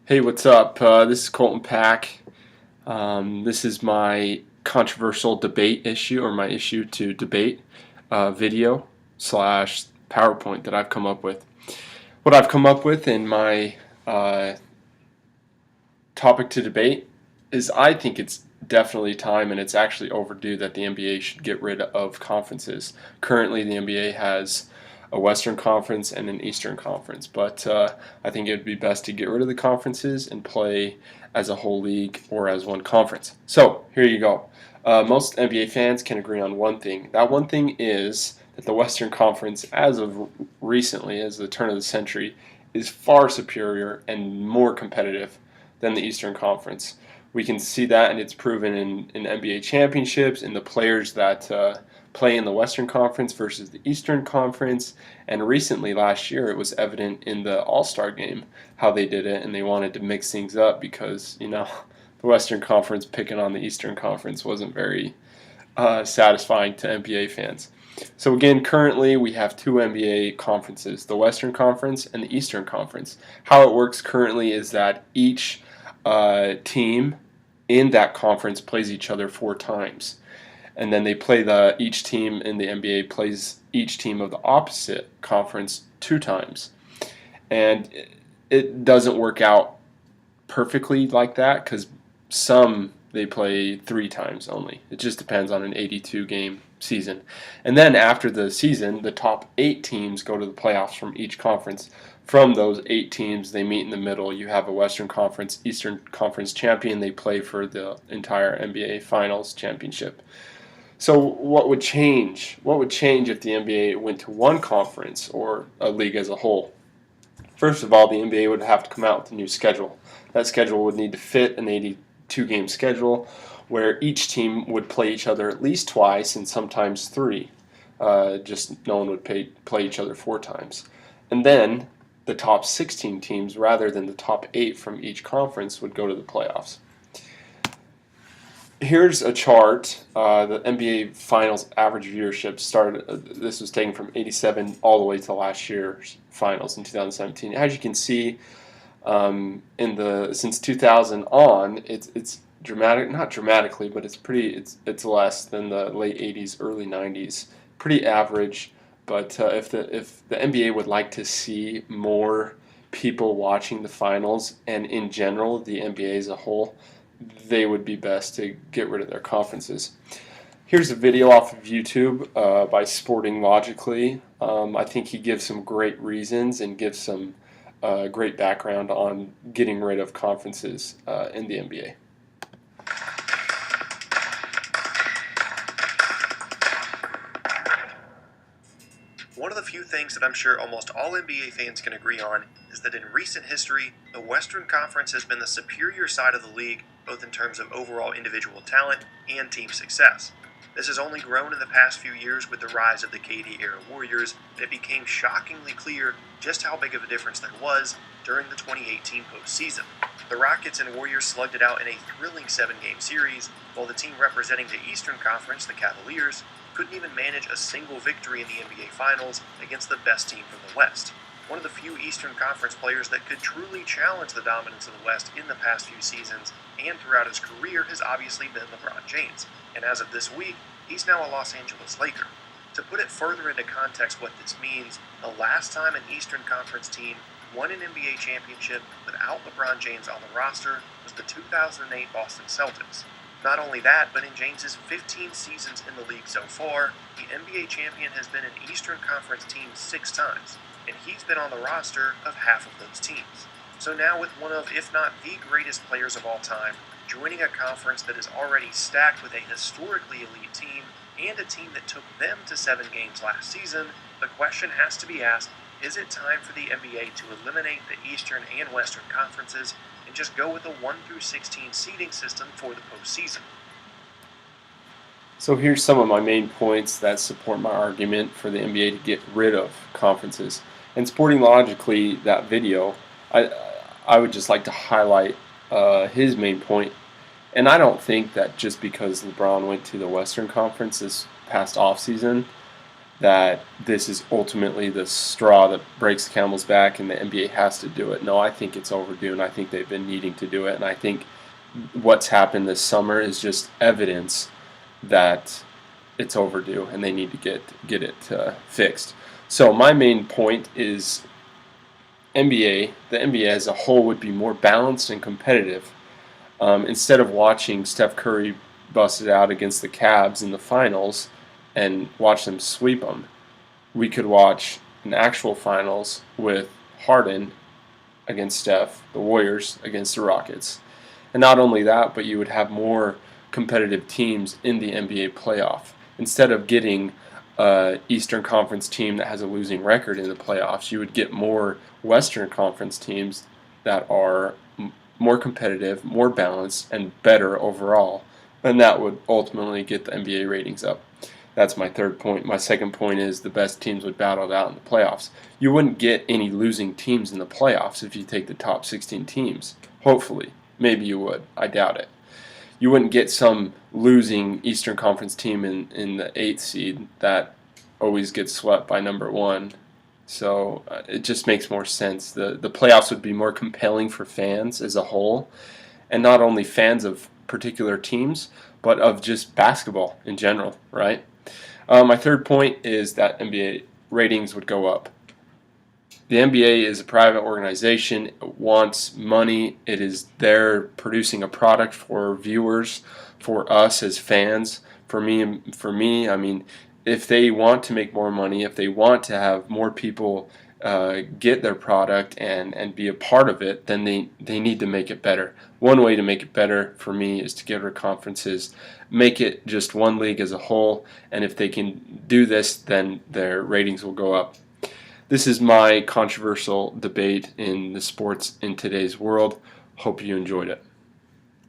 Hey, what's up? This is Colton Pack. This is my controversial debate issue, or my issue to debate video slash PowerPoint that I've come up with. What I've come up with in my topic to debate is I think it's definitely time, and it's actually overdue, that the NBA should get rid of conferences. Currently, the NBA has a Western Conference and an Eastern Conference, but I think it would be best to get rid of the conferences and play as a whole league or as one conference. So here you go. Most NBA fans can agree on one thing. That one thing is that the Western Conference, as of recently, as the turn of the century, is far superior and more competitive than the Eastern Conference. We can see that, and it's proven in NBA championships, in the players that play in the Western Conference versus the Eastern Conference. And recently, last year, it was evident in the All-Star game how they did it, and they wanted to mix things up because, the Western Conference picking on the Eastern Conference wasn't very satisfying to NBA fans. So again, currently we have two NBA conferences, the Western Conference and the Eastern Conference. How it works currently is that each team in that conference plays each other 4 times. And then they play each team in the NBA plays each team of the opposite conference 2 times. And it doesn't work out perfectly like that, because some they play 3 times only. It just depends on an 82 game season. And then after the season, the top 8 teams go to the playoffs from each conference. From those 8 teams, they meet in the middle. You have a Western Conference, Eastern Conference champion. They play for the entire NBA Finals championship. So what would change? What would change if the NBA went to one conference or a league as a whole? First of all, the NBA would have to come out with a new schedule. That schedule would need to fit an 82-game schedule where each team would play each other at least twice and sometimes 3. Just no one would play each other 4 times. And then the top 16 teams, rather than the top 8 from each conference, would go to the playoffs. Here's a chart. The NBA Finals average viewership started. This was taken from '87 all the way to last year's Finals in 2017. As you can see, since 2000 on, it's dramatic. Not dramatically, but it's less than the late '80s, early '90s. Pretty average. But if the NBA would like to see more people watching the finals, and in general the NBA as a whole, they would be best to get rid of their conferences. Here's a video off of YouTube by Sporting Logically. I think he gives some great reasons and gives some great background on getting rid of conferences in the NBA. One of the few things that I'm sure almost all NBA fans can agree on is that in recent history, the Western Conference has been the superior side of the league, both in terms of overall individual talent and team success. This has only grown in the past few years with the rise of the KD-era Warriors, and it became shockingly clear just how big of a difference there was during the 2018 postseason. The Rockets and Warriors slugged it out in a thrilling 7-game series, while the team representing the Eastern Conference, the Cavaliers, couldn't even manage a single victory in the NBA Finals against the best team from the West. One of the few Eastern Conference players that could truly challenge the dominance of the West in the past few seasons and throughout his career has obviously been LeBron James, and as of this week, he's now a Los Angeles Laker. To put it further into context what this means, the last time an Eastern Conference team won an NBA championship without LeBron James on the roster was the 2008 Boston Celtics. Not only that, but in James's 15 seasons in the league so far, the NBA champion has been an Eastern Conference team 6 times, and he's been on the roster of half of those teams. So now with one of, if not the greatest players of all time, joining a conference that is already stacked with a historically elite team, and a team that took them to 7 games last season, the question has to be asked, is it time for the NBA to eliminate the Eastern and Western conferences and just go with a 1 through 16 seeding system for the postseason? So here's some of my main points that support my argument for the NBA to get rid of conferences. And Sporting Logically, that video, I would just like to highlight his main point. And I don't think that just because LeBron went to the Western Conference this past offseason that this is ultimately the straw that breaks the camel's back and the NBA has to do it. No, I think it's overdue, and I think they've been needing to do it. And I think what's happened this summer is just evidence that it's overdue and they need to get it fixed. So my main point is the NBA as a whole would be more balanced and competitive. Instead of watching Steph Curry bust it out against the Cavs in the finals and watch them sweep them, we could watch an actual finals with Harden against Steph, the Warriors against the Rockets. And not only that, but you would have more competitive teams in the NBA playoff. Instead of getting an Eastern Conference team that has a losing record in the playoffs, you would get more Western Conference teams that are more competitive, more balanced, and better overall. And that would ultimately get the NBA ratings up. That's my third point. My second point is the best teams would battle it out in the playoffs. You wouldn't get any losing teams in the playoffs if you take the top 16 teams. Hopefully. Maybe you would. I doubt it. You wouldn't get some losing Eastern Conference team in the 8th seed that always gets swept by number 1. So it just makes more sense. The playoffs would be more compelling for fans as a whole, and not only fans of particular teams, but of just basketball in general, right? My third point is that NBA ratings would go up. The NBA is a private organization. It wants money. It is there producing a product for viewers, for us as fans. For me, I mean, if they want to make more money, if they want to have more people get their product and be a part of it, then they need to make it better. One way to make it better for me is to get rid of conferences, make it just one league as a whole, and if they can do this, then their ratings will go up. This is my controversial debate in the sports in today's world. Hope you enjoyed it.